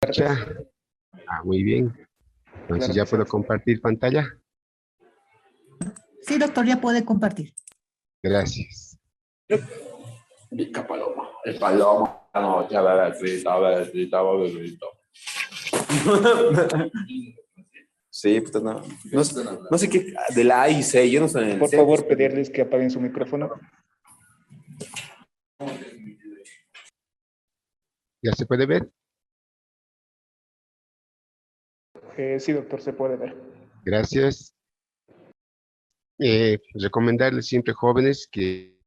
escucha? Muy bien. Entonces Claro ya que puedo sí. compartir pantalla. Sí, doctor, ya puede compartir. Gracias. Mica paloma. El paloma. No, ya bebecita. Sí, pues no sé qué. De la A y C, yo no sé. Por favor, pedirles que apaguen su micrófono. ¿Ya se puede ver? Sí, doctor, se puede ver. Gracias. Recomendarles siempre, jóvenes, que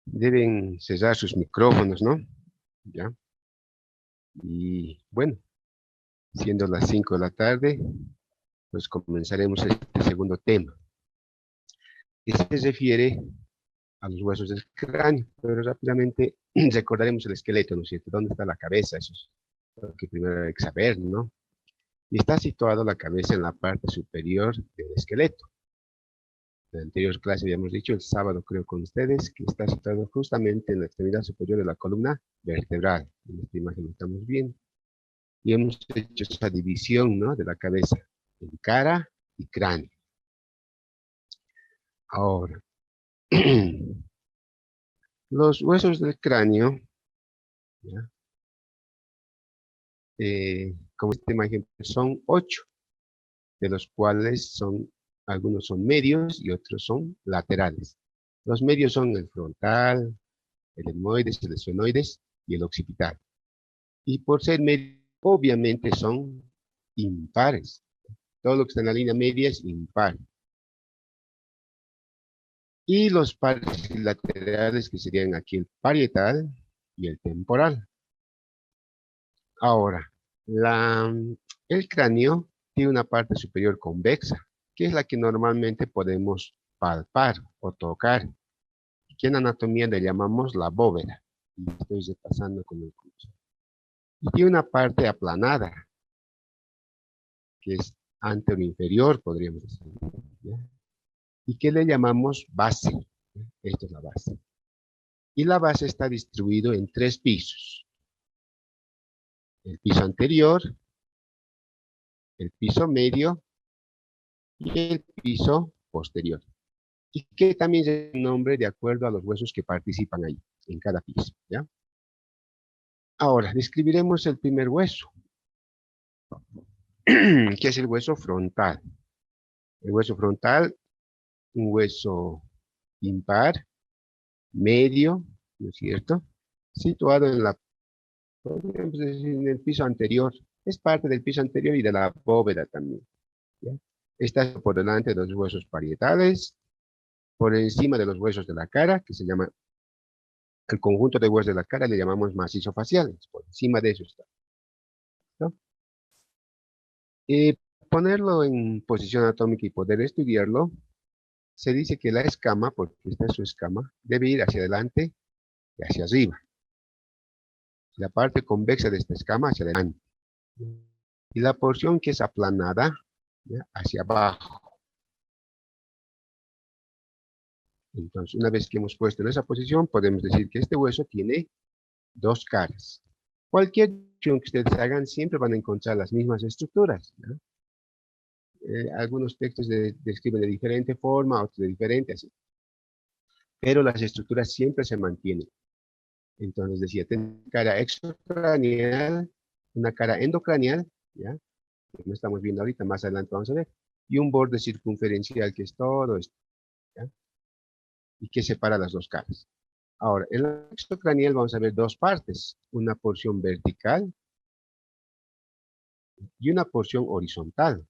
deben cerrar sus micrófonos, ¿no? ¿Ya? Y bueno, siendo las 5 de la tarde, pues comenzaremos este segundo tema, que se refiere a los huesos del cráneo, pero rápidamente recordaremos el esqueleto, ¿no es cierto? ¿Dónde está la cabeza? Eso es lo que primero hay que saber, ¿no? Y está situado la cabeza en la parte superior del esqueleto. En la anterior clase habíamos dicho, el sábado creo con ustedes, que está situado justamente en la extremidad superior de la columna vertebral. En esta imagen lo estamos viendo. Y hemos hecho esa división, ¿no?, de la cabeza en cara y cráneo. Ahora, los huesos del cráneo, ¿ya? Como esta imagen, son 8, de los cuales algunos son medios y otros son laterales. Los medios son el frontal, el etmoides, el esfenoides y el occipital. Y por ser medios, obviamente son impares. Todo lo que está en la línea media es impar. Y los pares laterales, que serían aquí el parietal y el temporal. Ahora, el cráneo tiene una parte superior convexa, que es la que normalmente podemos palpar o tocar, que en anatomía le llamamos la bóveda. Y estoy repasando con el curso. Y tiene una parte aplanada, que es anteroinferior, podríamos decir, ¿ya? Y que le llamamos base. Esta es la base. Y la base está distribuido en 3 pisos. El piso anterior, el piso medio y el piso posterior. Y que también se nombre de acuerdo a los huesos que participan ahí, en cada piso, ¿ya? Ahora, describiremos el primer hueso, que es el hueso frontal. El hueso frontal, un hueso impar, medio, ¿no es cierto?, situado podríamos decir, en el piso anterior. Es parte del piso anterior y de la bóveda también, ¿ya? Está por delante de los huesos parietales, por encima de los huesos de la cara, que se llama, el conjunto de huesos de la cara le llamamos macizo facial, por encima de eso está, ¿no? Ponerlo en posición anatómica y poder estudiarlo, se dice que la escama, porque esta es su escama, debe ir hacia adelante y hacia arriba. La parte convexa de esta escama hacia adelante. Y la porción que es aplanada, ¿ya?, hacia abajo. Entonces, una vez que hemos puesto en esa posición, podemos decir que este hueso tiene 2 caras. Cualquier división que ustedes hagan, siempre van a encontrar las mismas estructuras, ¿no? Algunos textos describen de diferente forma, otros de diferente, así. Pero las estructuras siempre se mantienen. Entonces decía, tiene una cara extracraneal, una cara endocraneal, ¿ya?, que no estamos viendo ahorita, más adelante vamos a ver, y un borde circunferencial, que es todo esto, ¿ya?, y que separa las 2 caras. Ahora, en la extracraneal vamos a ver 2 partes, una porción vertical y una porción horizontal.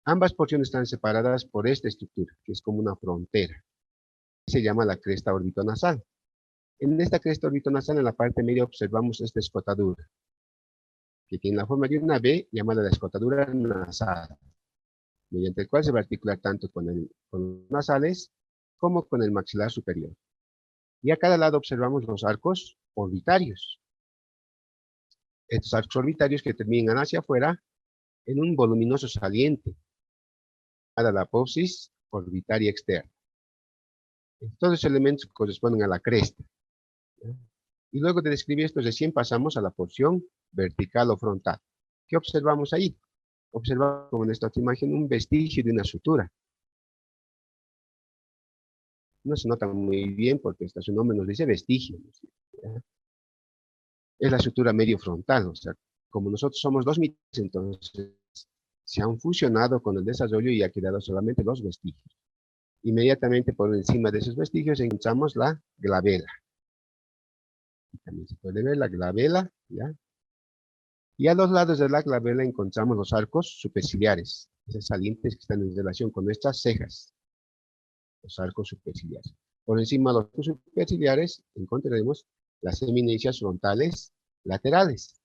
Ambas porciones están separadas por esta estructura, que es como una frontera. Se llama la cresta orbitonasal. En esta cresta orbitonasal, en la parte media, observamos esta escotadura, que tiene la forma de una V, llamada la escotadura nasal, mediante el cual se va a articular tanto con los nasales como con el maxilar superior. Y a cada lado observamos los arcos orbitarios. Estos arcos orbitarios que terminan hacia afuera en un voluminoso saliente, a la apófisis orbitaria externa. Todos esos elementos corresponden a la cresta, ¿ya? Y luego de describir esto, recién pasamos a la porción vertical o frontal. ¿Qué observamos ahí? Observamos como en esta otra imagen un vestigio de una sutura. No se nota muy bien porque hasta su nombre nos dice vestigio, ¿ya? Es la sutura medio frontal, o sea, como nosotros somos dos mitades, entonces se han fusionado con el desarrollo y ha quedado solamente los vestigios. Inmediatamente por encima de esos vestigios encontramos la glabela. También se puede ver la glabela, ¿ya? Y a los lados de la glabela encontramos los arcos superciliares, esas salientes que están en relación con nuestras cejas, los arcos superciliares. Por encima de los arcos superciliares encontraremos las eminencias frontales laterales.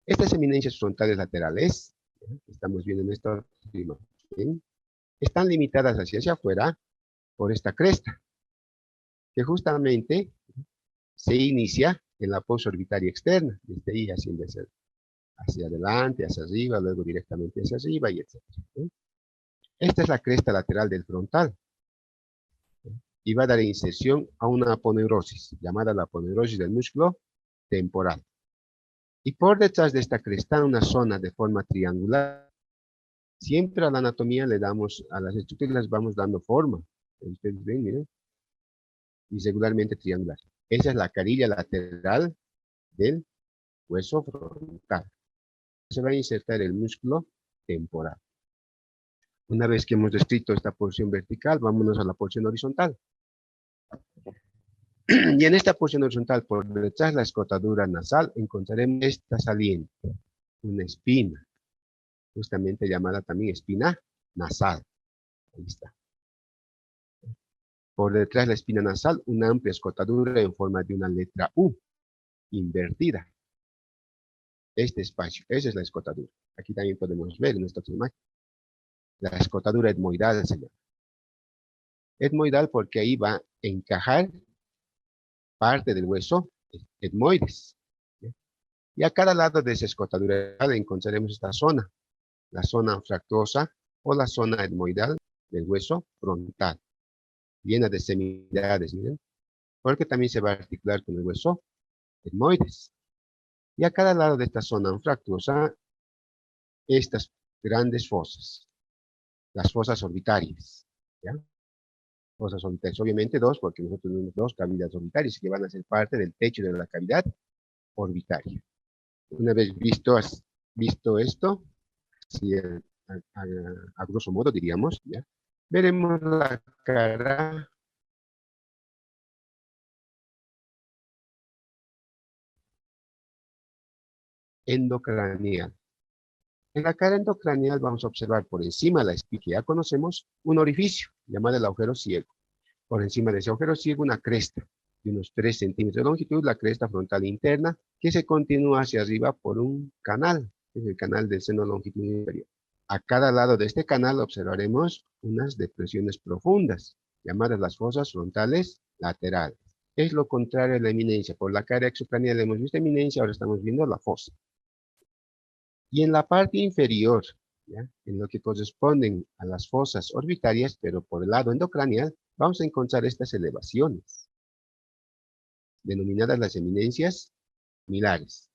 Estas eminencias frontales laterales, que estamos viendo en esta imagen, están limitadas hacia afuera por esta cresta, que justamente se inicia en la fosa orbitaria externa, desde ahí asciende hacia adelante, hacia arriba, luego directamente hacia arriba y etc. Esta es la cresta lateral del frontal y va a dar inserción a una aponeurosis, llamada la aponeurosis del músculo temporal. Y por detrás de esta cresta, una zona de forma triangular. Siempre a la anatomía le damos, a las estructuras vamos dando forma. Ustedes ven, miren, irregularmente triangular. Esa es la carilla lateral del hueso frontal. Se va a insertar el músculo temporal. Una vez que hemos descrito esta porción vertical, vámonos a la porción horizontal. Y en esta porción horizontal, por detrás de la escotadura nasal, encontraremos esta saliente, una espina, justamente llamada también espina nasal. Ahí está. Por detrás de la espina nasal, una amplia escotadura en forma de una letra U, invertida. Este espacio, esa es la escotadura. Aquí también podemos ver en esta otra imagen. La escotadura etmoidal se llama. Etmoidal porque ahí va a encajar parte del hueso etmoides. Y a cada lado de esa escotadura encontraremos esta zona, la zona anfractuosa o la zona etmoidal del hueso frontal, llena de semidades, miren, porque también se va a articular con el hueso etmoides. Y a cada lado de esta zona anfractuosa, estas grandes fosas, las fosas orbitarias, ¿ya? Fosas orbitarias, obviamente dos, porque nosotros tenemos dos cavidades orbitarias que van a ser parte del techo de la cavidad orbitaria. Una vez visto esto, si a grosso modo diríamos, ¿ya? Veremos la cara endocranial. En la cara endocranial vamos a observar por encima de la espina que ya conocemos un orificio llamado el agujero ciego. Por encima de ese agujero ciego una cresta de unos 3 centímetros de longitud, la cresta frontal interna que se continúa hacia arriba por un canal, que es el canal del seno longitudinal inferior. A cada lado de este canal observaremos unas depresiones profundas, llamadas las fosas frontales laterales. Es lo contrario a la eminencia. Por la cara exocranial hemos visto eminencia, ahora estamos viendo la fosa. Y en la parte inferior, ¿ya? En lo que corresponden a las fosas orbitarias, pero por el lado endocranial, vamos a encontrar estas elevaciones, denominadas las eminencias mamilares.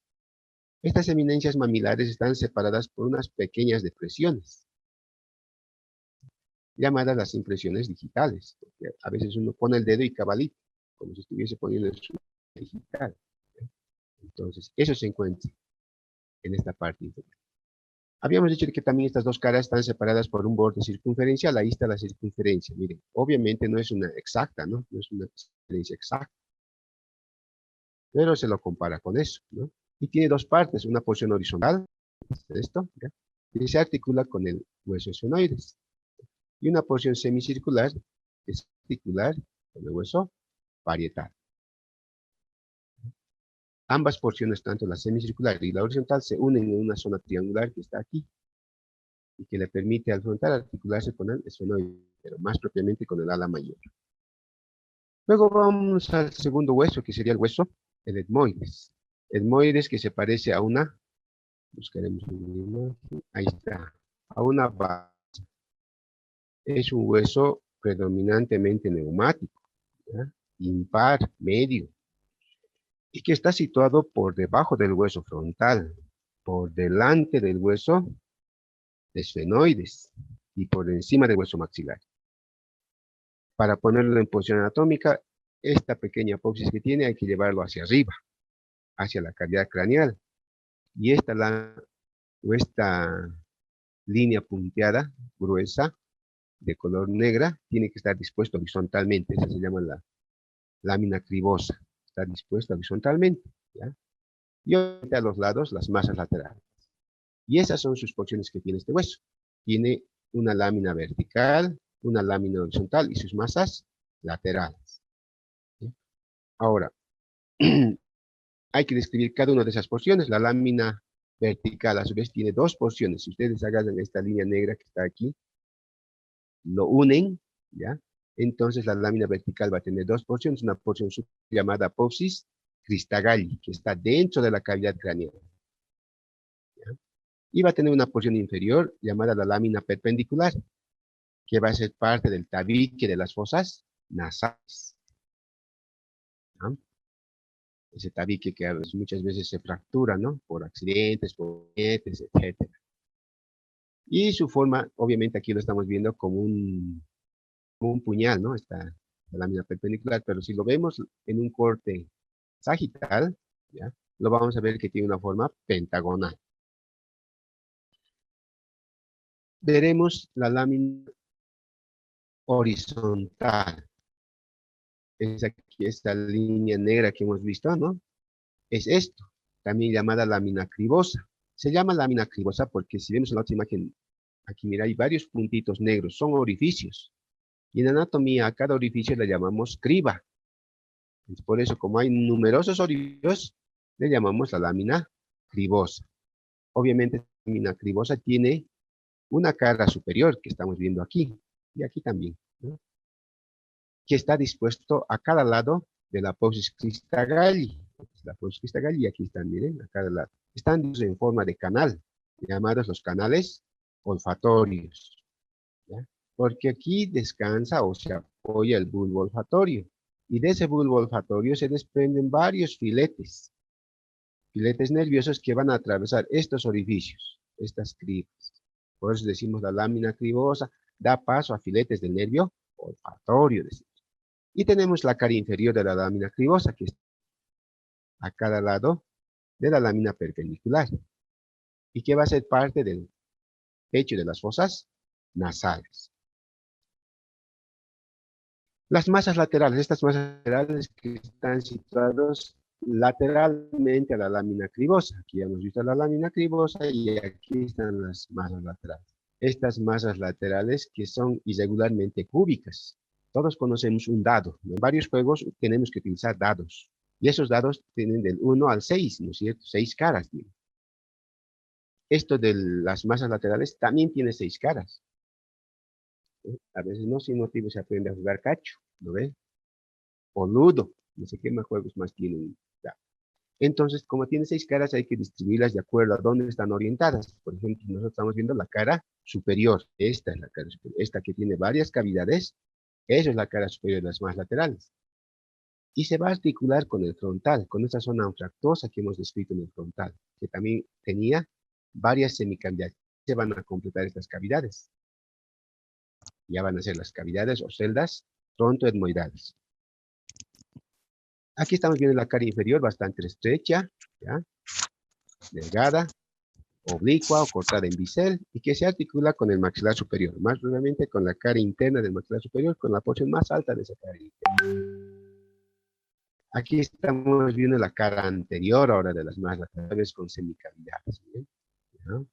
Estas eminencias mamilares están separadas por unas pequeñas depresiones, llamadas las impresiones digitales, porque a veces uno pone el dedo y cabalita, como si estuviese poniendo el digital. Entonces, eso se encuentra en esta parte inferior. Habíamos dicho que también estas dos caras están separadas por un borde circunferencial. Ahí está la circunferencia. Miren, obviamente no es una exacta, ¿no? No es una circunferencia exacta. Pero se lo compara con eso, ¿no? Y tiene dos partes, una porción horizontal, esto, ¿ya? Que se articula con el hueso esfenoides. Y una porción semicircular, que se articula con el hueso parietal. Ambas porciones, tanto la semicircular y la horizontal, se unen en una zona triangular que está aquí y que le permite al frontal articularse con el esfenoide, pero más propiamente con el ala mayor. Luego vamos al segundo hueso, que sería el hueso, el etmoides. Etmoides que se parece a una, buscaremos una imagen, ahí está, a una base. Es un hueso predominantemente neumático, ¿ya? Impar, medio. y que está situado por debajo del hueso frontal, por delante del hueso esfenoides y por encima del hueso maxilar. Para ponerlo en posición anatómica, esta pequeña apófisis que tiene hay que llevarlo hacia arriba, hacia la cavidad craneal. Y esta línea punteada, gruesa, de color negra, tiene que estar dispuesto horizontalmente. Esa se llama la lámina cribosa. Está dispuesta horizontalmente, ¿ya? Y obviamente a los lados las masas laterales. Y esas son sus porciones que tiene este hueso. Tiene una lámina vertical, una lámina horizontal y sus masas laterales. ¿Sí? Ahora, hay que describir cada una de esas porciones. La lámina vertical, a su vez, tiene dos porciones. Si ustedes agarran esta línea negra que está aquí, lo unen, ¿ya? Entonces la lámina vertical va a tener dos porciones. Una porción llamada apófisis cristagalli, que está dentro de la cavidad craneal. ¿Ya? Y va a tener una porción inferior llamada la lámina perpendicular, que va a ser parte del tabique de las fosas nasales. ¿Ya? Ese tabique que muchas veces se fractura, ¿no? Por accidentes, por etc. Y su forma, obviamente aquí lo estamos viendo como un puñal, ¿no? Esta la lámina perpendicular, pero si lo vemos en un corte sagital, ¿ya? Lo vamos a ver que tiene una forma pentagonal. Veremos la lámina horizontal. Es aquí esta línea negra que hemos visto, ¿no? Es esto, también llamada lámina cribosa. Se llama lámina cribosa porque si vemos en la otra imagen, aquí mira, hay varios puntitos negros, son orificios. Y en anatomía a cada orificio le llamamos criba. Es por eso, como hay numerosos orificios, le llamamos la lámina cribosa. Obviamente, la lámina cribosa tiene una cara superior que estamos viendo aquí, y aquí también, ¿no? Que está dispuesto a cada lado de la apófisis cristagalli. La apófisis cristagalli, aquí están, miren, a cada lado. Están en forma de canal, llamados los canales olfatorios, ¿ya? Porque aquí descansa o se apoya el bulbo olfatorio. Y de ese bulbo olfatorio se desprenden varios filetes nerviosos que van a atravesar estos orificios, estas cribas. Por eso decimos la lámina cribosa da paso a filetes del nervio olfatorio. Y tenemos la cara inferior de la lámina cribosa, que está a cada lado de la lámina perpendicular, y que va a ser parte del pecho de las fosas nasales. Las masas laterales, estas masas laterales que están situados lateralmente a la lámina cribosa. Aquí ya hemos visto la lámina cribosa y aquí están las masas laterales. Estas masas laterales que son irregularmente cúbicas. Todos conocemos un dado. En varios juegos tenemos que utilizar dados. Y esos dados tienen del 1 al 6, ¿no es cierto? 6 caras tienen. Esto de las masas laterales también tiene 6 caras. A veces no sin motivo se aprende a jugar cacho, ¿no ves? O ludo, no sé qué más juegos más tienen. Ya. Entonces, como tiene 6 caras, hay que distribuirlas de acuerdo a dónde están orientadas. Por ejemplo, nosotros estamos viendo la cara superior. Esta es la cara superior. Esta que tiene varias cavidades, esa es la cara superior de las más laterales. Y se va a articular con el frontal, con esta zona anfractuosa que hemos descrito en el frontal, que también tenía varias semicavidades. Se van a completar estas cavidades. Ya van a ser las cavidades o celdas frontoetmoidales. Aquí estamos viendo la cara inferior bastante estrecha, ¿ya? Delgada, oblicua o cortada en bisel, y que se articula con el maxilar superior, más probablemente con la cara interna del maxilar superior, con la porción más alta de esa cara interna. Aquí estamos viendo la cara anterior ahora de las más laterales con semicavidades, ¿ya?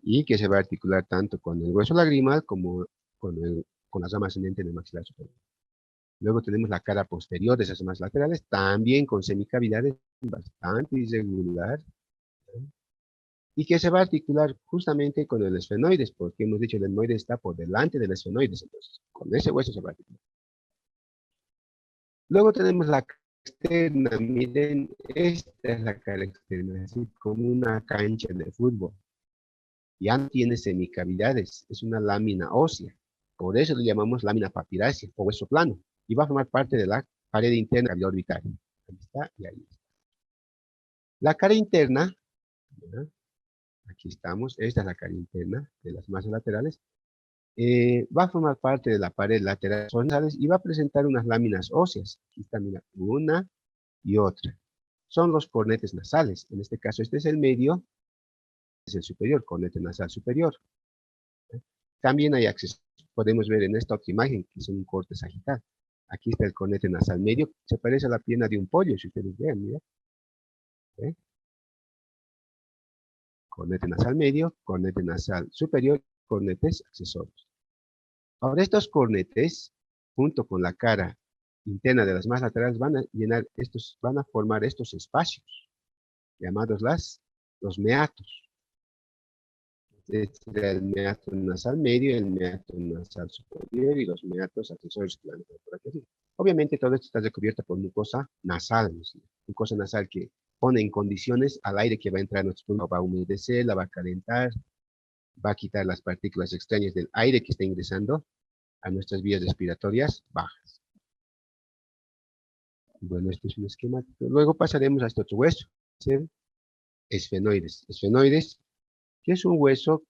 Y que se va a articular tanto con el hueso lagrimal como con la rama ascendente del maxilar superior. Luego tenemos la cara posterior de esas ramas laterales, también con semicavidades bastante irregular, ¿no? Y que se va a articular justamente con el esfenoides, porque hemos dicho que el etmoides está por delante del esfenoides, entonces con ese hueso se va a articular. Luego tenemos la cara externa, miren, esta es la cara externa, así como una cancha de fútbol. Ya no tiene semicavidades, es una lámina ósea, por eso le llamamos lámina papirácea o hueso plano, y va a formar parte de la pared interna orbital. Ahí está y ahí está. La cara interna, ¿verdad? Aquí estamos, esta es la cara interna de las masas laterales, va a formar parte de la pared lateral horizontales y va a presentar unas láminas óseas. Aquí está, mira, una y otra. Son los cornetes nasales. En este caso, este es el medio, es el superior, cornete nasal superior. También hay acceso, podemos ver en esta otra imagen, que es un corte sagital. Aquí está el cornete nasal medio, se parece a la pierna de un pollo, si ustedes vean, mira. ¿Ve? Cornete nasal medio, cornete nasal superior, cornetes accesorios. Ahora estos cornetes, junto con la cara interna de las masas laterales, van a llenar estos, van a formar estos espacios, llamados los meatos. Este era el meato nasal medio, el meato nasal superior y los meatos accesorios que van a por aquí. Obviamente todo esto está recubierto por mucosa nasal, ¿no? Mucosa nasal que pone en condiciones al aire que va a entrar a nuestro pulmón, va a humedecer, la va a calentar, va a quitar las partículas extrañas del aire que está ingresando a nuestras vías respiratorias bajas. Bueno, este es un esquemático. Luego pasaremos a este otro hueso, esfenoides. Esfenoides, que es un hueso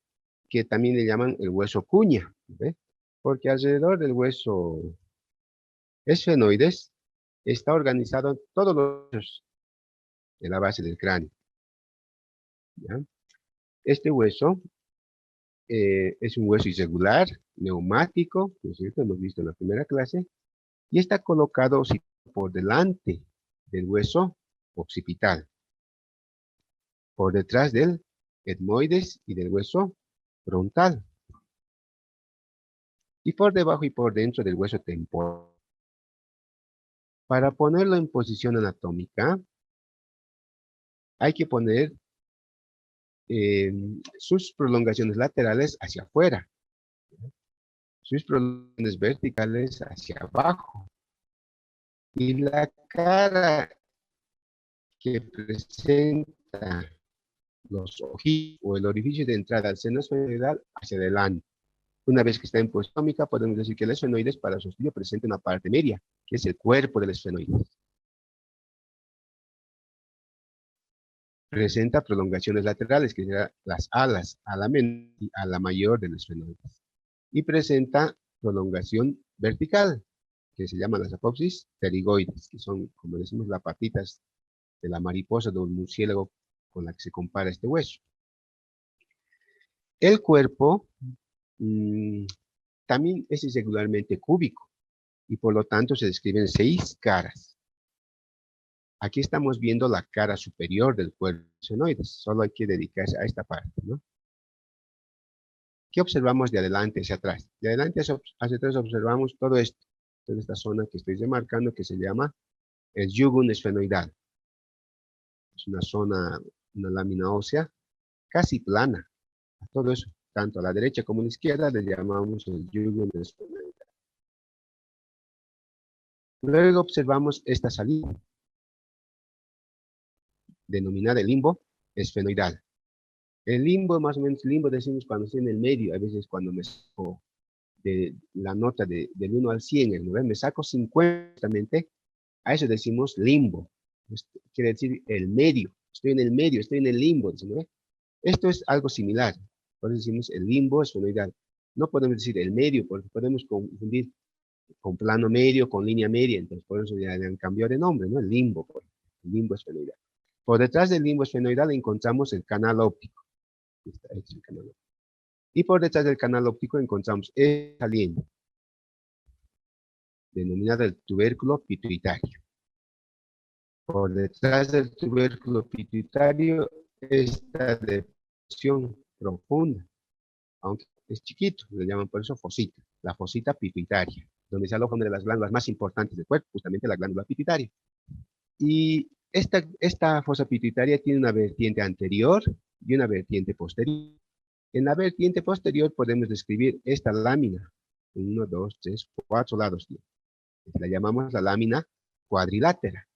que también le llaman el hueso cuña, ¿ve? Porque alrededor del hueso esfenoides está organizado todos los huesos de la base del cráneo, ¿ya? Este hueso es un hueso irregular, neumático, ¿no es cierto? Hemos visto en la primera clase, y está colocado por delante del hueso occipital, por detrás del etmoides y del hueso frontal, y por debajo y por dentro del hueso temporal. Para ponerlo en posición anatómica, hay que poner sus prolongaciones laterales hacia afuera, sus prolongaciones verticales hacia abajo, y la cara que presenta los ojitos o el orificio de entrada al seno esfenoidal hacia adelante. Una vez que está en posición atómica, podemos decir que el esfenoides para su estudio presenta una parte media, que es el cuerpo del esfenoides. Presenta prolongaciones laterales, que serán las alas, ala menor y ala mayor del esfenoides. Y presenta prolongación vertical, que se llama las apopsis pterigoides, que son, como decimos, las patitas de la mariposa, de un murciélago con la que se compara este hueso. El cuerpo también es irregularmente cúbico y por lo tanto se describen 6 caras. Aquí estamos viendo la cara superior del cuerpo esfenoides, solo hay que dedicarse a esta parte, ¿no? ¿Qué observamos de adelante hacia atrás? De adelante hacia atrás observamos todo esto, toda esta zona que estoy remarcando que se llama el yugum esfenoidal. Es una zona, una lámina ósea casi plana. A todo eso, tanto a la derecha como a la izquierda, le llamamos el yugum esfenoidal. Luego observamos esta salida, denominada el limbo esfenoidal. El limbo, más o menos, limbo decimos cuando estoy en el medio, a veces cuando me saco de la nota del 1 al 100, ¿no? Me saco 50, a eso decimos limbo. Quiere decir el medio, estoy en el medio, estoy en el limbo, ¿no? Esto es algo similar, por eso decimos el limbo esfenoidal. No podemos decir el medio, porque podemos confundir con plano medio, con línea media, entonces por eso ya le han cambiado de nombre, ¿no? El limbo esfenoidal. Por detrás del limbo esfenoidal encontramos el canal óptico. Este es el canal óptico. Y por detrás del canal óptico encontramos el saliente, denominado el tubérculo pituitario. Por detrás del tubérculo pituitario, esta depresión profunda, aunque es chiquito, le llaman por eso fosita, la fosita pituitaria, donde se aloja una de las glándulas más importantes del cuerpo, justamente la glándula pituitaria. Y esta fosa pituitaria tiene una vertiente anterior y una vertiente posterior. En la vertiente posterior podemos describir esta lámina, 1, 2, 3, 4 lados. La llamamos la lámina cuadrilátera.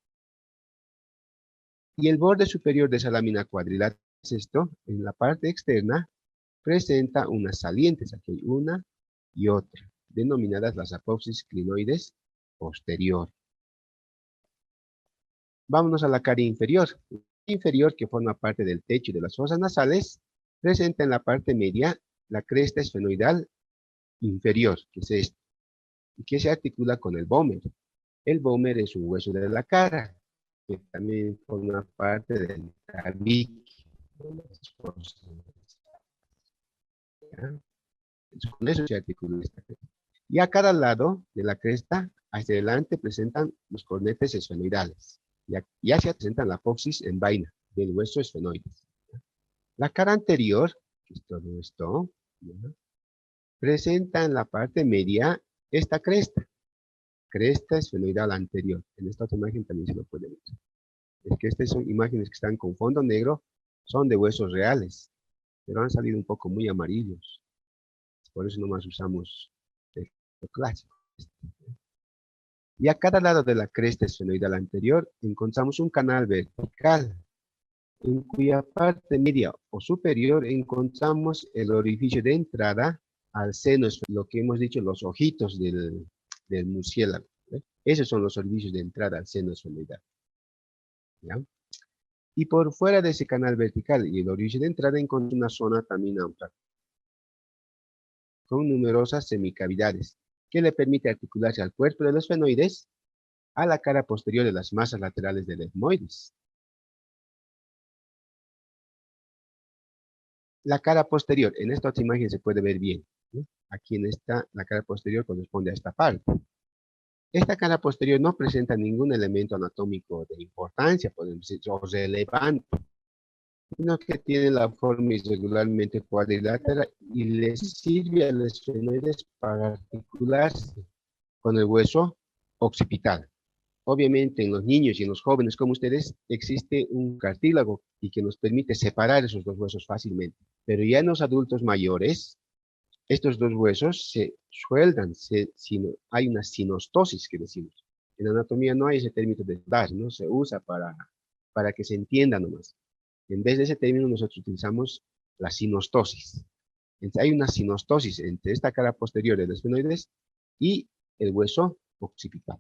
Y el borde superior de esa lámina cuadrilátera es esto, en la parte externa, presenta unas salientes, aquí hay una y otra, denominadas las apopsis clinoides posterior. Vámonos a la cara inferior. inferior, que forma parte del techo de las fosas nasales, presenta en la parte media la cresta esfenoidal inferior, que es esto, y que se articula con el vómer. El vómer es un hueso de la cara, que también forma parte del tabique de las fosas nasales. Entonces, con eso se articula esta cresta. Y a cada lado de la cresta, hacia adelante, presentan los cornetes esfenoidales. Y hacia presentan la apófisis en vaina del hueso esfenoides. La cara anterior, que es todo esto, ¿ya? Presenta en la parte media esta cresta esfenoidal anterior. En esta otra imagen también se lo puede ver. Es que estas son imágenes que están con fondo negro, son de huesos reales, pero han salido un poco muy amarillos. Por eso nomás usamos el clásico. Y a cada lado de la cresta esfenoidal anterior encontramos un canal vertical, en cuya parte media o superior encontramos el orificio de entrada al seno, lo que hemos dicho, los ojitos del murciélago. Esos son los orificios de entrada al seno esfenoidal. ¿Ya? Y por fuera de ese canal vertical y el orificio de entrada encontramos una zona también amplia, con numerosas semicavidades, que le permite articularse al cuerpo de los esfenoides, a la cara posterior de las masas laterales del etmoides. La cara posterior, en esta otra imagen se puede ver bien, ¿no? Aquí en esta, la cara posterior corresponde a esta parte. Esta cara posterior no presenta ningún elemento anatómico de importancia, podemos decir, o relevante, sino que tiene la forma irregularmente cuadrilátera y le sirve a los esfenoides para articularse con el hueso occipital. Obviamente en los niños y en los jóvenes como ustedes existe un cartílago y que nos permite separar esos dos huesos fácilmente. Pero ya en los adultos mayores, estos dos huesos se sueldan, hay una sinostosis que decimos. En anatomía no hay ese término de dar, no se usa para que se entienda nomás. En vez de ese término nosotros utilizamos la sinostosis. Entonces, hay una sinostosis entre esta cara posterior de los esfenoides y el hueso occipital.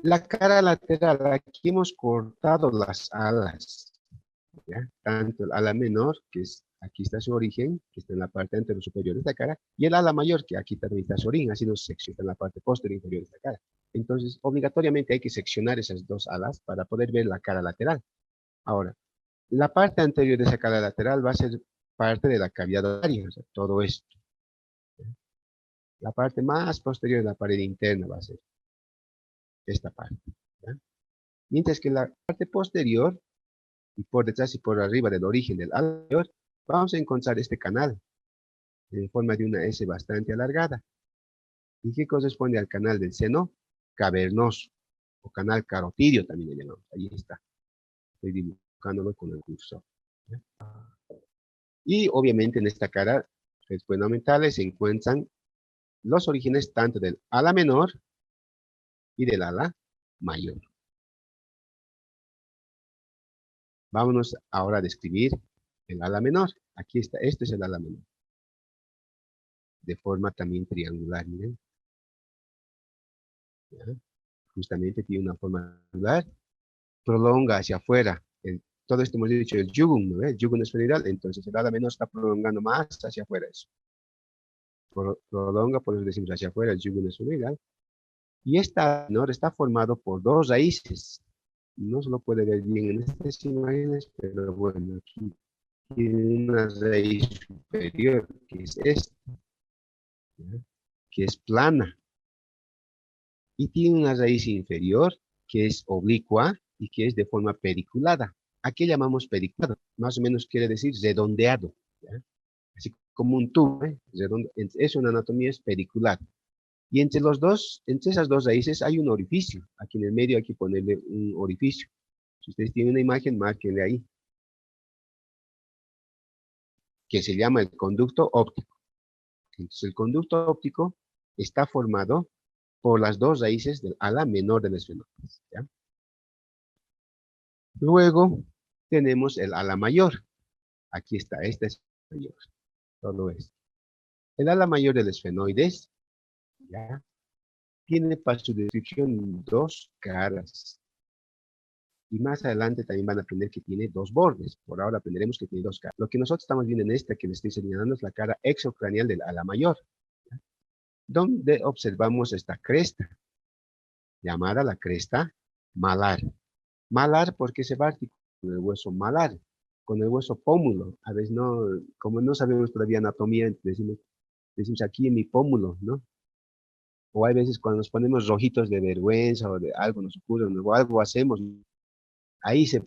La cara lateral, aquí hemos cortado las alas, ¿ya? Tanto el ala menor, que es, aquí está su origen, que está en la parte anterior superior de esta cara, y el ala mayor, que aquí también está su origen, así nos secciona en la parte posterior inferior de esta cara. Entonces, obligatoriamente hay que seccionar esas dos alas para poder ver la cara lateral. Ahora, la parte anterior de esa cara lateral va a ser parte de la cavidad ovaria, o sea, todo esto. La parte más posterior de la pared interna va a ser esta parte, ¿ya? Mientras que la parte posterior, y por detrás y por arriba del origen del ala mayor, vamos a encontrar este canal en forma de una S bastante alargada, y que corresponde al canal del seno cavernoso, o canal carotidio también le llamamos. Ahí está. Estoy dibujándolo con el cursor, ¿ya? Y obviamente en esta cara esfenomentales se encuentran los orígenes tanto del ala menor y del ala mayor. Vámonos ahora a describir el ala menor. Aquí está, este es el ala menor. De forma también triangular, miren. ¿Ya? Justamente tiene una forma triangular, prolonga hacia afuera. Todo esto hemos dicho, el yugum, ¿no? El yugum esfenoidal, entonces el ala menor está prolongando más hacia afuera eso. Prolonga, por eso decimos hacia afuera el yugum esfenoidal. Y esta menor está formado por dos raíces. No se lo puede ver bien en estas imágenes, pero bueno, aquí tiene una raíz superior, que es esta, ¿ya? Que es plana. Y tiene una raíz inferior, que es oblicua y que es de forma pediculada. ¿A qué llamamos pediculado? Más o menos quiere decir redondeado, ¿ya? Así como un tubo, ¿eh? Eso en anatomía es pedicular. Y entre esas dos raíces hay un orificio. Aquí en el medio hay que ponerle un orificio. Si ustedes tienen una imagen, márquenle ahí, que se llama el conducto óptico. Entonces el conducto óptico está formado por las dos raíces del ala menor del esfenoides, ¿ya? Luego tenemos el ala mayor. Aquí está, este es mayor. Todo esto. El ala mayor del esfenoides, ¿ya? Tiene para su descripción dos caras. Y más adelante también van a aprender que tiene dos bordes. Por ahora aprenderemos que tiene dos caras. Lo que nosotros estamos viendo en esta que les estoy señalando es la cara exocranial del ala mayor, donde observamos esta cresta, llamada la cresta malar. Malar porque se va a articular con el hueso malar, con el hueso pómulo. A veces no, como no sabemos todavía anatomía, decimos aquí en mi pómulo, ¿no? O hay veces cuando nos ponemos rojitos de vergüenza o de algo nos ocurre o algo hacemos, ahí se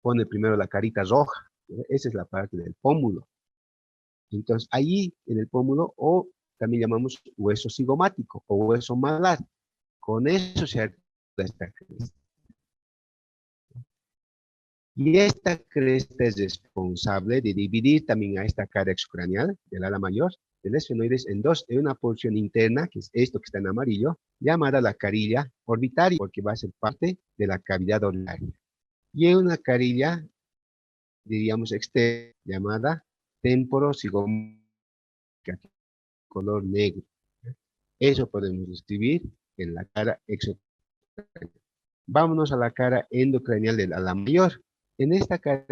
pone primero la carita roja, ¿no? Esa es la parte del pómulo. Entonces, ahí en el pómulo, o también llamamos hueso cigomático o hueso malar. Con eso se articula esta cresta. Y esta cresta es responsable de dividir también a esta cara exocranial del ala mayor del esfenoides en dos, en una porción interna, que es esto que está en amarillo, llamada la carilla orbitaria, porque va a ser parte de la cavidad orbitaria. Y en una carilla, diríamos externa, llamada temporocigomática, color negro. Eso podemos escribir en la cara exocranial. Vámonos a la cara endocranial del ala mayor. En esta cara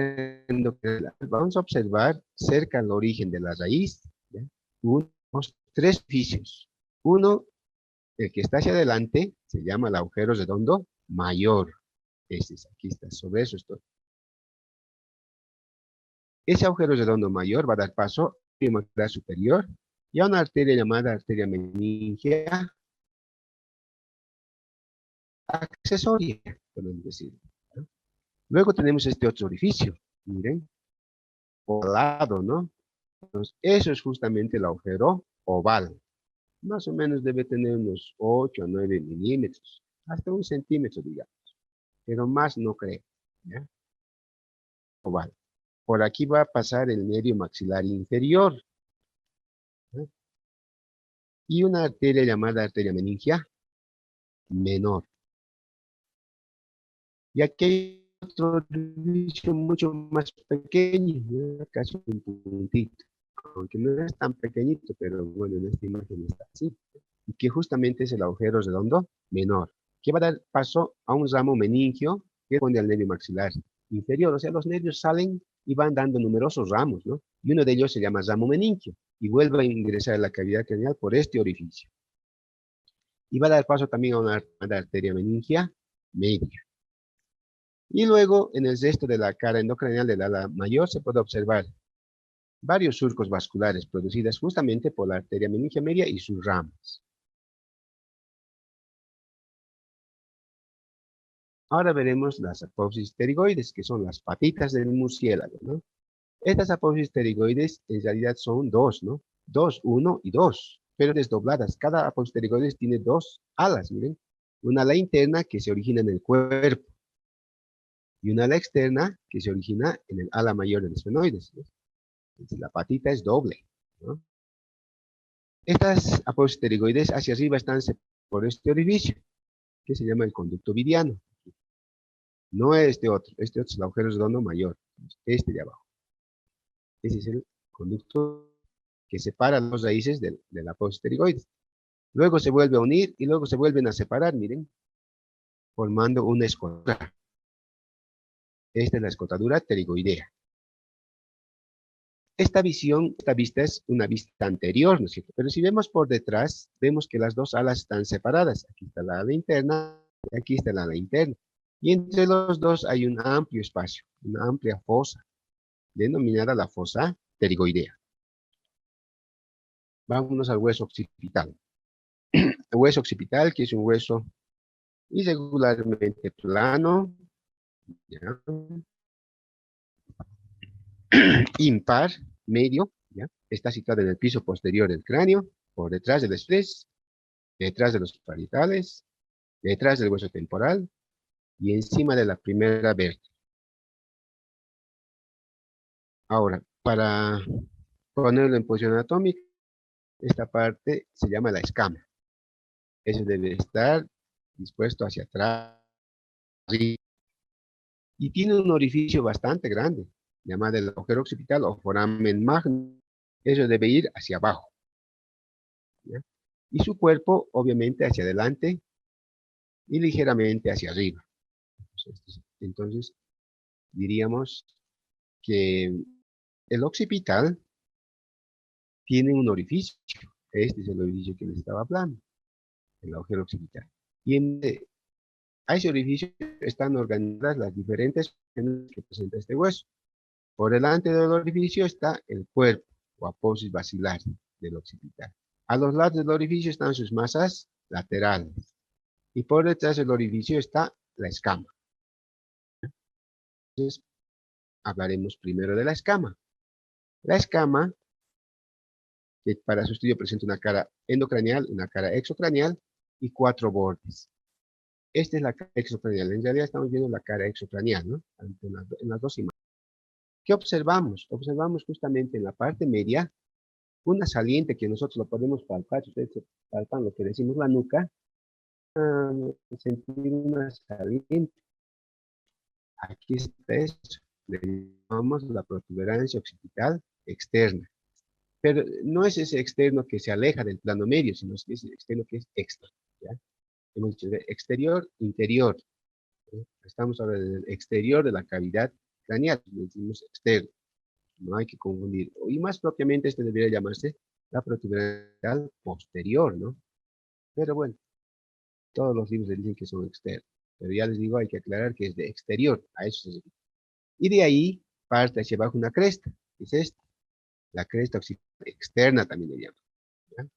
endocranial vamos a observar cerca al origen de la raíz, ¿ya? Unos tres orificios. Uno, el que está hacia adelante, se llama el agujero redondo mayor. Este es, aquí está, sobre eso estoy. Ese agujero redondo mayor va a dar paso a la arteria superior y a una arteria llamada arteria meningia accesoria, podemos decir, ¿no? Luego tenemos este otro orificio, miren, ovalado, ¿no? Entonces, eso es justamente el agujero oval. Más o menos debe tener unos 8 a 9 milímetros, hasta 1 centímetro, digamos, pero más no creo, ¿ya? Oval. Por aquí va a pasar el nervio maxilar inferior, ¿ya? Y una arteria llamada arteria meningia menor. Y aquí hay otro orificio mucho más pequeño, ¿no? Casi un puntito, aunque no es tan pequeñito, pero bueno, en esta imagen está así. Y que justamente es el agujero redondo menor, que va a dar paso a un ramo meningio que corresponde al nervio maxilar inferior. O sea, los nervios salen y van dando numerosos ramos, ¿no? Y uno de ellos se llama ramo meningio y vuelve a ingresar a la cavidad craneal por este orificio. Y va a dar paso también a una arteria meningia media. Y luego, en el resto de la cara endocranial del ala mayor se puede observar varios surcos vasculares producidas justamente por la arteria meningia media y sus ramas. Ahora veremos las apófisis pterigoides, que son las patitas del murciélago, ¿no? Estas apófisis pterigoides en realidad son dos, ¿no? Dos, uno y dos, pero desdobladas. Cada apófisis pterigoides tiene dos alas, miren. Una ala interna que se origina en el cuerpo y una ala externa que se origina en el ala mayor del esfenoides, ¿no? Entonces, la patita es doble, ¿no? Estas apófisis pterigoides hacia arriba están por este orificio, que se llama el conducto vidiano. No este otro es el agujero redondo mayor, este de abajo. Ese es el conducto que separa las raíces de la apófisis pterigoides. Luego se vuelve a unir y luego se vuelven a separar, miren, formando una escotadura. Esta es la escotadura pterigoidea. Esta vista es una vista anterior, ¿no es cierto? Pero si vemos por detrás, vemos que las dos alas están separadas. Aquí está la ala interna y aquí está la ala interna. Y entre los dos hay un amplio espacio, una amplia fosa, denominada la fosa pterigoidea. Vámonos al hueso occipital. El hueso occipital, que es un hueso irregularmente plano, ¿ya? Impar, medio, ¿ya? Está situado en el piso posterior del cráneo, por detrás del estrés, detrás de los parietales, detrás del hueso temporal y encima de la primera vértebra. Ahora, para ponerlo en posición anatómica, esta parte se llama la escama. Eso debe estar dispuesto hacia atrás. Y tiene un orificio bastante grande, llamado el agujero occipital o foramen magnum. Eso debe ir hacia abajo, ¿ya? Y su cuerpo, obviamente, hacia adelante y ligeramente hacia arriba. Entonces, Entonces, diríamos que el occipital tiene un orificio. Este es el orificio que les estaba hablando, el agujero occipital. Y a ese orificio están organizadas las diferentes funciones que presenta este hueso. Por delante del orificio está el cuerpo o apófisis basilar del occipital. A los lados del orificio están sus masas laterales. Y por detrás del orificio está la escama. Entonces, hablaremos primero de la escama. La escama, que para su estudio presenta una cara endocranial, una cara exocranial y 4 bordes. Esta es la cara exocranial. En realidad estamos viendo la cara exocranial, ¿no? En las dos imágenes. ¿Qué observamos? Observamos justamente en la parte media una saliente que nosotros lo podemos palpar. Ustedes palpan lo que decimos la nuca. Sentir una saliente. Aquí está esto. Le llamamos la protuberancia occipital externa. Pero no es ese externo que se aleja del plano medio, sino es ese externo que es extra. ¿Ya? Hemos dicho de exterior, interior. ¿Sí? Estamos ahora del exterior de la cavidad craneal, lo decimos externo. No hay que confundir. Y más propiamente este debería llamarse la protuberancia posterior, ¿no? Pero bueno, todos los libros dicen que son externos. Pero ya les digo, hay que aclarar que es de exterior, a eso se refiere. Y de ahí parte hacia abajo una cresta, que es esta. La cresta occipital externa también le llaman. ¿Ya?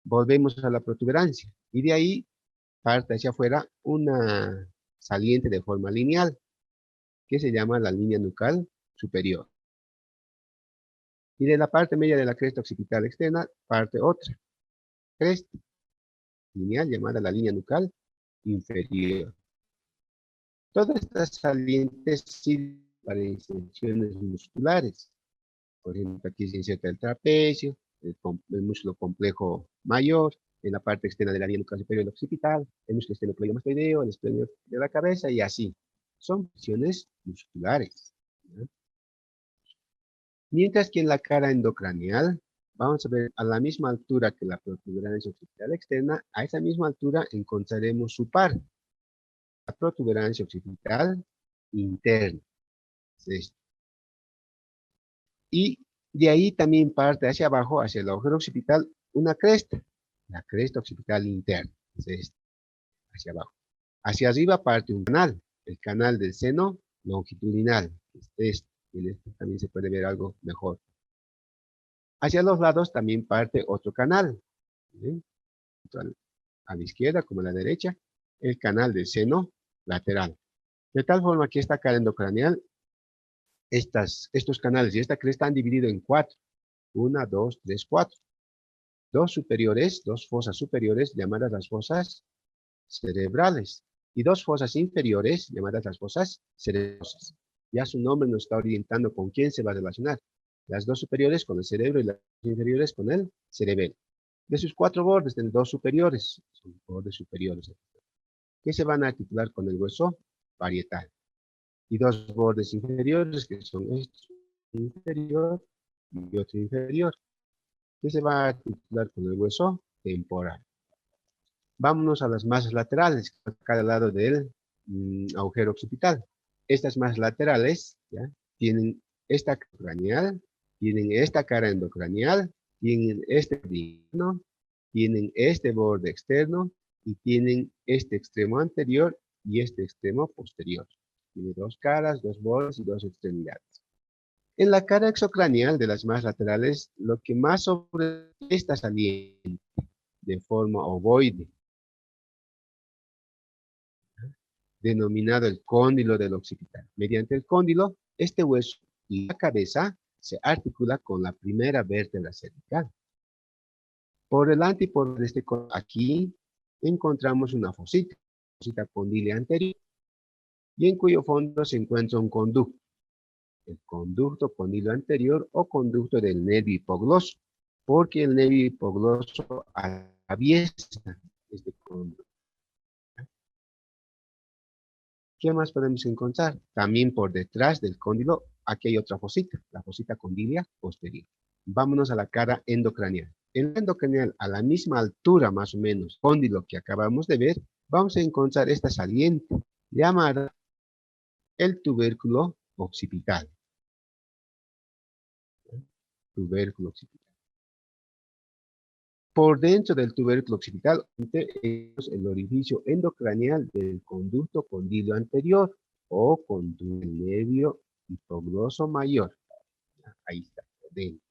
Volvemos a la protuberancia. Y de ahí parte hacia afuera una saliente de forma lineal, que se llama la línea nucal superior. Y de la parte media de la cresta occipital externa parte otra cresta lineal llamada la línea nucal inferior. Todas estas salientes sirven para inserciones musculares. Por ejemplo, aquí se inserta el trapecio, el músculo complejo mayor, en la parte externa de la línea nucal superior del occipital, el músculo esternocleidomastoideo, el esplenoideo de la cabeza y así. Son funciones musculares, ¿no? Mientras que en la cara endocranial, vamos a ver a la misma altura que la protuberancia occipital externa, a esa misma altura encontraremos su par, la protuberancia occipital interna. Es esto. Y de ahí también parte hacia abajo, hacia el agujero occipital, una cresta, la cresta occipital interna, es esta, hacia abajo. Hacia arriba parte un canal, el canal del seno longitudinal, es este, y en este también se puede ver algo mejor. Hacia los lados también parte otro canal, ¿sí? A la izquierda como a la derecha, el canal del seno lateral. De tal forma que esta cara endocranial, estos canales y esta cresta han dividido en 4. 1, 2, 3, 4. Dos fosas superiores llamadas las fosas cerebrales y dos fosas inferiores llamadas las fosas cerebrosas. Ya su nombre nos está orientando con quién se va a relacionar. Las dos superiores con el cerebro y las inferiores con el cerebelo. De sus 4 bordes, de 2 superiores, son bordes superiores, que se van a articular con el hueso parietal. Y 2 bordes inferiores, que son estos, inferior y otro inferior, que se va a articular con el hueso temporal. Vámonos a las masas laterales, a cada lado del agujero occipital. Estas masas laterales, ¿ya?, tienen esta cara craneal, tienen esta cara endocranial, tienen este borde, tienen este borde externo y tienen este extremo anterior y este extremo posterior. Tiene 2 caras, 2 bordes y 2 extremidades. En la cara exocranial de las masas laterales, lo que más sobre esta saliente de forma ovoide, denominado el cóndilo del occipital. Mediante el cóndilo, este hueso y la cabeza se articula con la primera vértebra cervical. Por delante y por este aquí encontramos una fosita condílea anterior, y en cuyo fondo se encuentra un conducto, el conducto condilo anterior o conducto del nervio hipogloso, porque el nervio hipogloso atraviesa este conducto. ¿Qué más podemos encontrar? También por detrás del cóndilo, aquí hay otra fosita, la fosita condílea posterior. Vámonos a la cara endocranial. En la endocranial, a la misma altura más o menos, cóndilo que acabamos de ver, vamos a encontrar esta saliente, llamada el tubérculo occipital. Tubérculo occipital. Por dentro del tubérculo occipital es el orificio endocraneal del conducto condilo anterior o conducto del nervio hipogloso mayor. Ahí está, por dentro.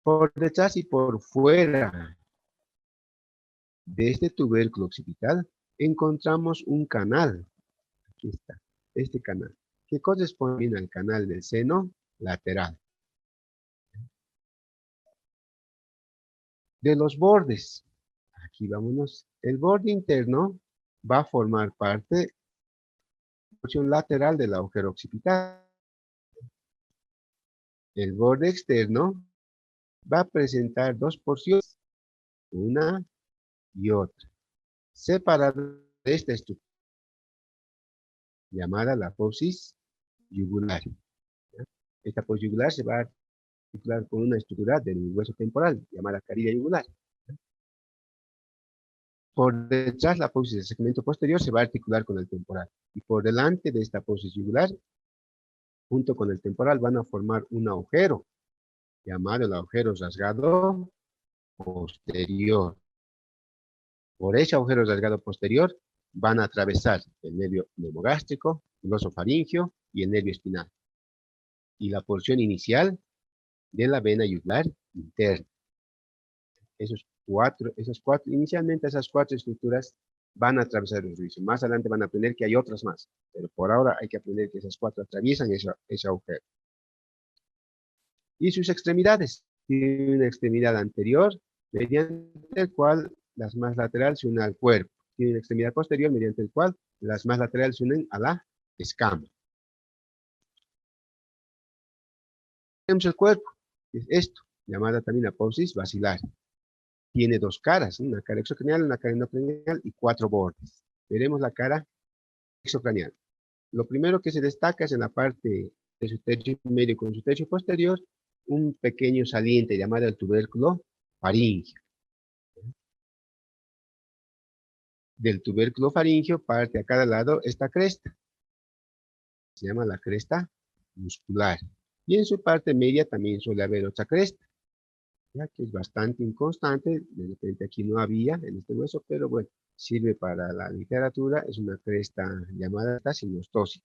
Por detrás y por fuera de este tubérculo occipital encontramos un canal. Aquí está, este canal, que corresponde al canal del seno lateral. De los bordes, aquí vámonos, el borde interno va a formar parte de la porción lateral del agujero occipital. El borde externo va a presentar dos porciones, una y otra, separadas de esta estructura, llamada la apófisis yugular. Esta apófisis yugular se va a articular con una estructura del hueso temporal, llamada carilla yugular. Por detrás, la apófisis del segmento posterior se va a articular con el temporal. Y por delante de esta apófisis yugular, junto con el temporal, van a formar un agujero, llamado el agujero rasgado posterior. Por ese agujero rasgado posterior, van a atravesar el nervio neumogástrico, el glosofaringeo y el nervio espinal. Y la porción inicial de la vena yugular interna. Inicialmente esas cuatro estructuras van a atravesar el orificio. Más adelante van a aprender que hay otras más, pero por ahora hay que aprender que esas cuatro atraviesan ese agujero. Y sus extremidades. Tiene una extremidad anterior, mediante el cual las más laterales se unen al cuerpo. Tiene una extremidad posterior, mediante el cual las más laterales se unen a la escama. Tenemos el cuerpo, que es esto, llamada también apófisis basilar. Tiene dos caras, una cara exocranial, una cara endocranial y cuatro bordes. Veremos la cara exocranial. Lo primero que se destaca es en la parte de su techo medio con su techo posterior, un pequeño saliente llamado el tubérculo faríngeo. Del tubérculo faríngeo parte a cada lado esta cresta. Se llama la cresta muscular. Y en su parte media también suele haber otra cresta, ya que es bastante inconstante. De repente aquí no había en este hueso, pero bueno, sirve para la literatura. Es una cresta llamada sinostósica,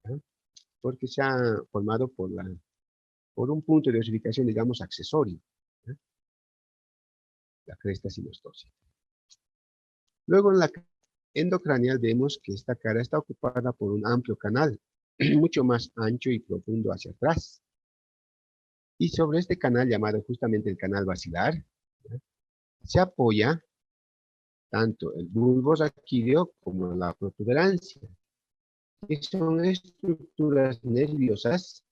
¿ya? Porque se ha formado por un punto de osificación, digamos, accesorio, ¿ya? La cresta sinostósica. Luego en la endocraneal vemos que esta cara está ocupada por un amplio canal, mucho más ancho y profundo hacia atrás. Y sobre este canal, llamado justamente el canal basilar, ¿ya?, se apoya tanto el bulbo raquídeo como la protuberancia, que son estructuras nerviosas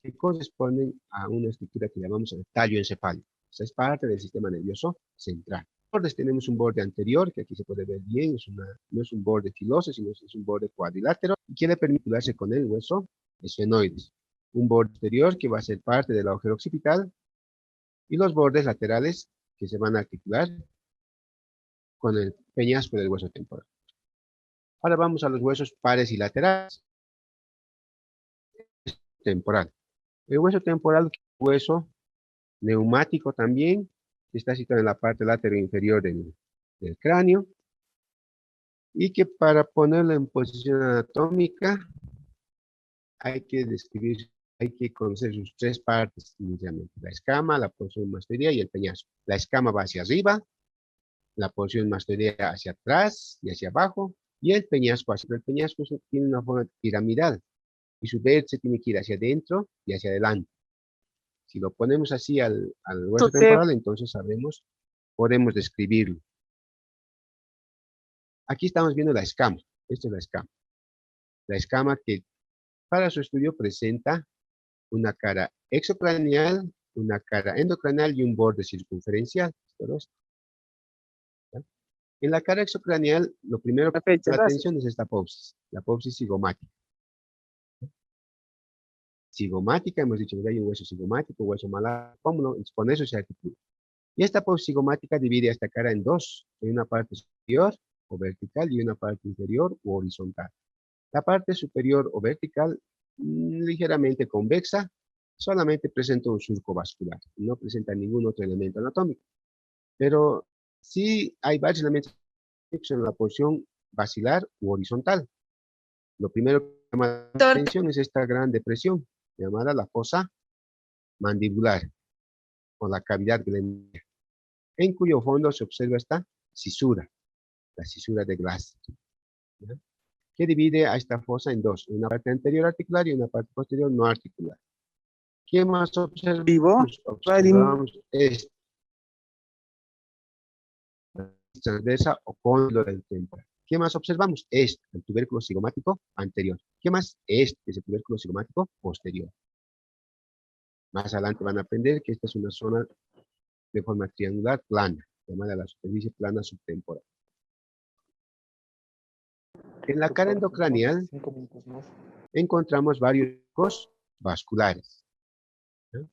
que corresponden a una estructura que llamamos el tallo encefálico. Esa es parte del sistema nervioso central. Bordes tenemos un borde anterior, que aquí se puede ver bien, no es un borde filoso, sino es un borde cuadrilátero, y que le permite articularse con el hueso esfenoides. Un borde posterior que va a ser parte del agujero occipital, y los bordes laterales que se van a articular con el peñasco del hueso temporal. Ahora vamos a los huesos pares y laterales. Temporal. El hueso temporal es un hueso neumático también, que está situado en la parte lateral inferior del cráneo, y que para ponerlo en posición anatómica hay que conocer sus tres partes inicialmente: la escama, la porción mastoidea y el peñasco. La escama va hacia arriba, la porción mastoidea hacia atrás y hacia abajo, y el peñasco hacia el peñasco tiene una forma piramidal, y su vértice tiene que ir hacia adentro y hacia adelante. Si lo ponemos así al hueso temporal, entonces podemos describirlo. Aquí estamos viendo la escama. Esta es la escama. La escama que para su estudio presenta una cara exocranial, una cara endocranial y un borde circunferencial. Todo esto, ¿ya? En la cara exocranial, lo primero que llama la atención es esta apófisis, la apófisis cigomática. Cigomática, hemos dicho que hay un hueso cigomático, un hueso malar, con eso se articula. Y esta apófisis cigomática divide esta cara en dos, en una parte superior o vertical y una parte inferior o horizontal. La parte superior o vertical, ligeramente convexa, solamente presenta un surco vascular, no presenta ningún otro elemento anatómico. Pero sí hay varios elementos en la porción basilar u horizontal. Lo primero que llama la Doctor, atención es esta gran depresión, llamada la fosa mandibular o la cavidad glenoidea, en cuyo fondo se observa esta cisura, la cisura de Glaser, ¿ya? Que divide a esta fosa en dos, una parte anterior articular y una parte posterior no articular. ¿Qué más observamos? Vivo, Observamos esta transversa o cóndilo del temporal. ¿Qué más observamos? El tubérculo cigomático anterior. ¿Qué más? Es el tubérculo cigomático posterior. Más adelante van a aprender que esta es una zona de forma triangular plana, llamada la superficie plana subtemporal. En la cara endocranial 5 minutos más. encontramos varios surcos vasculares, ¿no?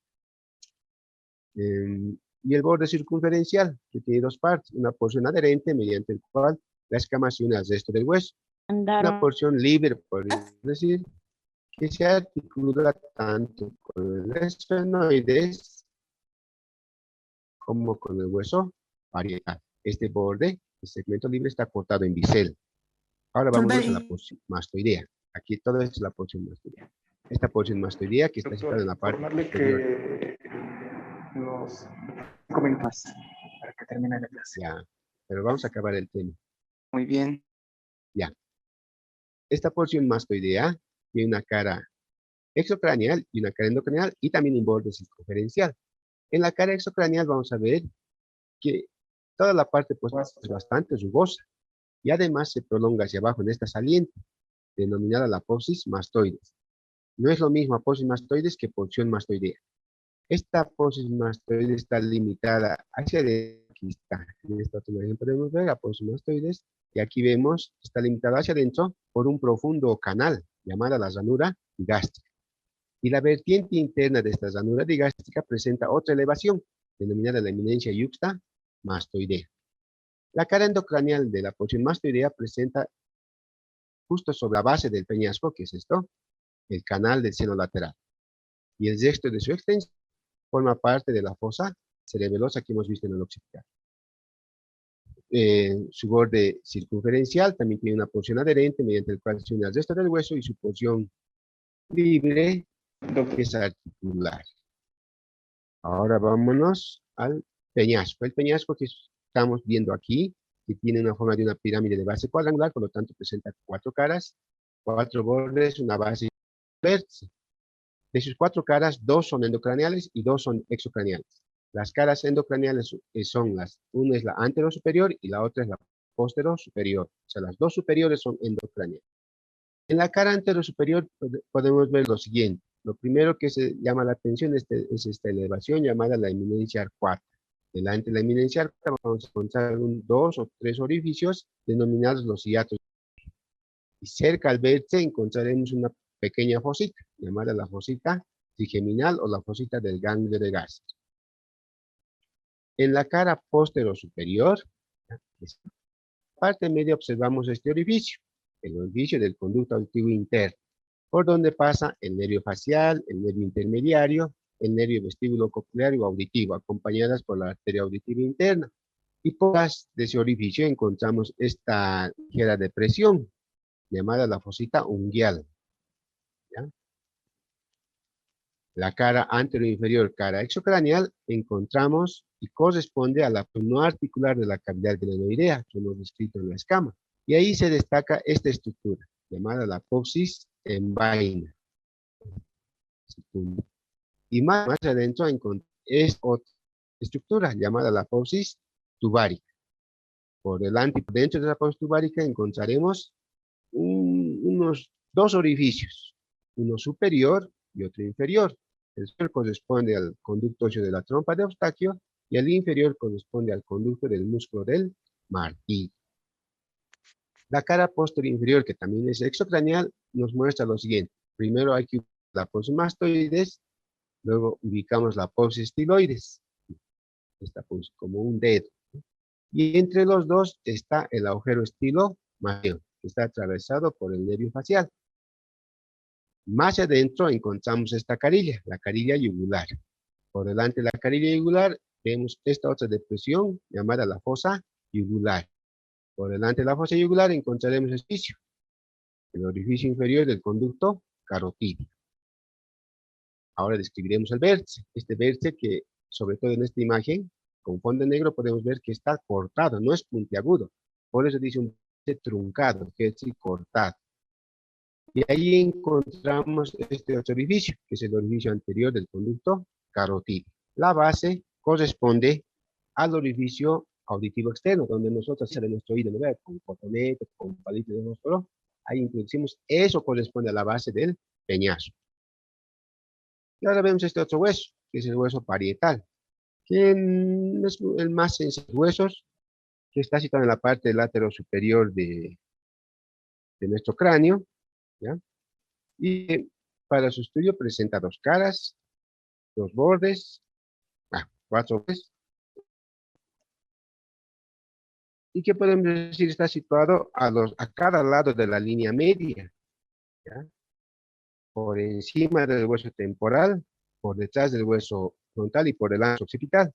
Y el borde circunferencial, que tiene dos partes, una porción adherente mediante el cual la escama se une al resto del hueso, una porción libre, por decir, que se articula tanto con el esfenoides como con el hueso parietal. Este borde, el segmento libre, está cortado en bisel. Ahora vamos a la porción mastoidea. Aquí todo es la porción mastoidea. Esta porción mastoidea que está Doctor, situada en la parte informarle superior. que los 5 minutos para que termine la clase. Ya, pero vamos a acabar el tema. muy bien. Ya. Esta porción mastoidea tiene una cara exocraneal y una cara endocraneal y también un borde circunferencial. En la cara exocraneal vamos a ver que toda la parte pues, es bastante rugosa y además se prolonga hacia abajo en esta saliente, denominada la apófisis mastoides. No es lo mismo apófisis mastoides que porción mastoidea. Esta apófisis mastoides está limitada hacia adentro. Aquí está, en esta otra imagen podemos ver apófisis mastoides, y aquí vemos que está limitada hacia adentro por un profundo canal, llamada la ranura digástrica. Y la vertiente interna de esta ranura digástrica presenta otra elevación, denominada la eminencia yuxta mastoidea. La cara endocraneal de la porción mastoidea presenta justo sobre la base del peñasco, que es esto, el canal del seno lateral. Y el resto de su extensión forma parte de la fosa cerebelosa que hemos visto en el occipital. Su borde circunferencial también tiene una porción adherente mediante el cual se une al resto del hueso y su porción libre que es articular. Ahora vámonos al peñasco. El peñasco que estamos viendo aquí, que tiene una forma de una pirámide de base cuadrangular, por lo tanto presenta 4 caras, 4 bordes, una base y un vértice. De sus 4 caras, 2 son endocraneales y 2 son exocraneales. Las caras endocraneales son una es la anterosuperior y la otra es la posterosuperior. O sea, las 2 superiores son endocraneales. En la cara anterosuperior podemos ver lo siguiente. Lo primero que se llama la atención es esta elevación llamada la eminencia arcuata. Delante de la eminencia arcuata vamos a encontrar 2 o 3 orificios denominados los hiatos. Y cerca al vértice encontraremos una pequeña fosita, llamada la fosita trigeminal o la fosita del ganglio de Gaser. En la cara posterior-superior, en la parte media observamos este orificio, el orificio del conducto auditivo interno, por donde pasa el nervio facial, el nervio intermediario, el nervio vestíbulo coclear o auditivo, acompañadas por la arteria auditiva interna. Y por detrás de ese orificio encontramos esta ligera depresión, llamada la fosita unguial. ¿Ya? La cara anteroinferior, cara exocraneal, encontramos y corresponde a la no articular de la cavidad glenoidea, que hemos descrito en la escama. Y ahí se destaca esta estructura, llamada la apófisis en vaina. Y más adentro es otra estructura, llamada la apófisis tubárica. Por delante y por dentro de la apófisis tubárica encontraremos unos 2 orificios, uno superior y otro inferior. El superior corresponde al conducto óseo de la trompa de Eustaquio y el inferior corresponde al conducto del músculo del martillo. La cara posterior inferior, que también es exocraneal, nos muestra lo siguiente. Primero hay que ubicar la apófisis mastoides, luego ubicamos la apófisis estiloides. Esta pues como un dedo. Y entre los dos está el agujero estilomastoideo, que está atravesado por el nervio facial. Más adentro encontramos esta carilla, la carilla yugular. Por delante de la carilla yugular vemos esta otra depresión llamada la fosa yugular. Por delante de la fosa yugular encontraremos el orificio inferior del conducto carotídeo. Ahora describiremos el vértice. Este vértice que, sobre todo en esta imagen, con fondo negro podemos ver que está cortado, no es puntiagudo. Por eso dice un vértice truncado, que es decir, cortado. Y ahí encontramos este otro orificio, que es el orificio anterior del conducto carotídeo. La base corresponde al orificio auditivo externo, donde nosotros hacemos nuestro oído, ¿no? Con cotonete, con palito de fósforo. Ahí introducimos, eso corresponde a la base del peñasco. Y ahora vemos este otro hueso, que es el hueso parietal, que es el más sencillo de los huesos, que está situado en la parte lateral superior de nuestro cráneo, ¿ya? Y para su estudio presenta dos caras, dos bordes, cuatro bordes. ¿Y qué podemos decir? Está situado a cada lado de la línea media, ¿ya? Por encima del hueso temporal, por detrás del hueso frontal y por el ancho occipital.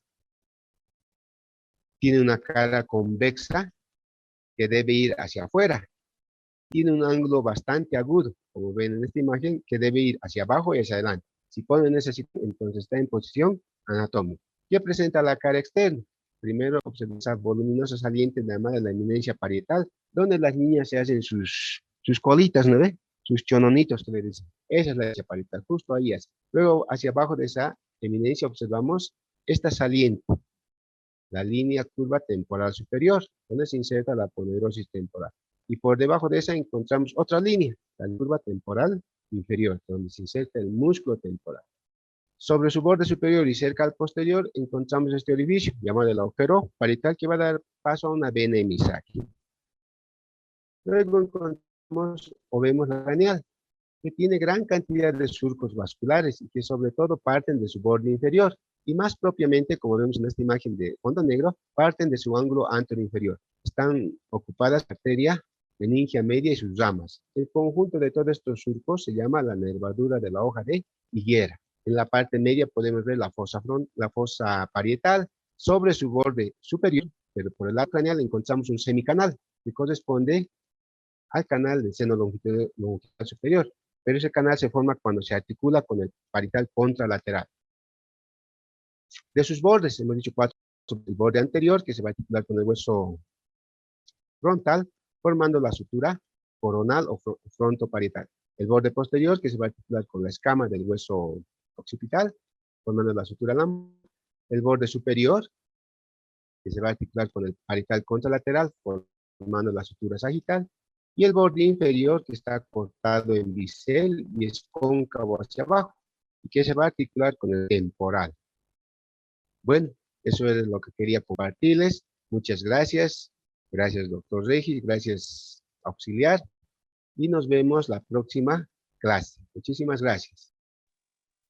Tiene una cara convexa que debe ir hacia afuera. Tiene un ángulo bastante agudo, como ven en esta imagen, que debe ir hacia abajo y hacia adelante. Si ponen esa situación, entonces está en posición anatómica. ¿Qué presenta la cara externa? Primero observa esa voluminosa saliente llamada la eminencia parietal, donde las niñas se hacen sus colitas, ¿no ve? Sus chononitos, que le dicen. Esa es la eminencia parietal, justo ahí es. Luego, hacia abajo de esa eminencia observamos esta saliente, la línea curva temporal superior, donde se inserta la ponerosis temporal. Y por debajo de esa encontramos otra línea, la curva temporal inferior, donde se inserta el músculo temporal. Sobre su borde superior y cerca al posterior encontramos este orificio, llamado el agujero parietal, que va a dar paso a una vena hemisráquea. Luego encontramos o vemos la craneal, que tiene gran cantidad de surcos vasculares y que sobre todo parten de su borde inferior. Y más propiamente, como vemos en esta imagen de fondo negro, parten de su ángulo anteroinferior. Están ocupadas la arteria meningia media y sus ramas. El conjunto de todos estos surcos se llama la nervadura de la hoja de higuera. En la parte media podemos ver la fosa parietal. Sobre su borde superior, pero por el lado craneal, encontramos un semicanal que corresponde al canal del seno longitudinal superior. Pero ese canal se forma cuando se articula con el parietal contralateral. De sus bordes, hemos dicho cuatro. El borde anterior, que se va a articular con el hueso frontal, formando la sutura coronal o frontoparietal. El borde posterior, que se va a articular con la escama del hueso occipital, formando la sutura lumbar. El borde superior, que se va a articular con el parietal contralateral, formando la sutura sagital. Y el borde inferior, que está cortado en bisel y es cóncavo hacia abajo, y que se va a articular con el temporal. Bueno, eso es lo que quería compartirles. Muchas gracias. Gracias, doctor Regis. Gracias, auxiliar. Y nos vemos la próxima clase. Muchísimas gracias.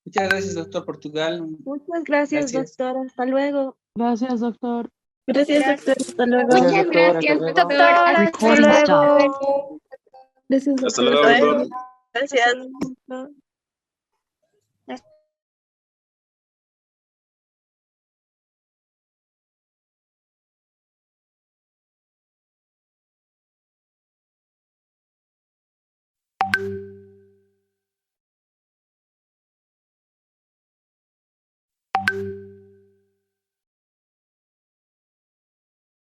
Muchas gracias, doctor Portugal. Muchas gracias, Gracias. doctor. Hasta luego. Gracias, doctor. Gracias, doctor. Hasta luego. Gracias, doctor. Hasta luego. Doctor. Hasta Recording luego. Gracias, Hasta doctor. luego, doctor. Gracias.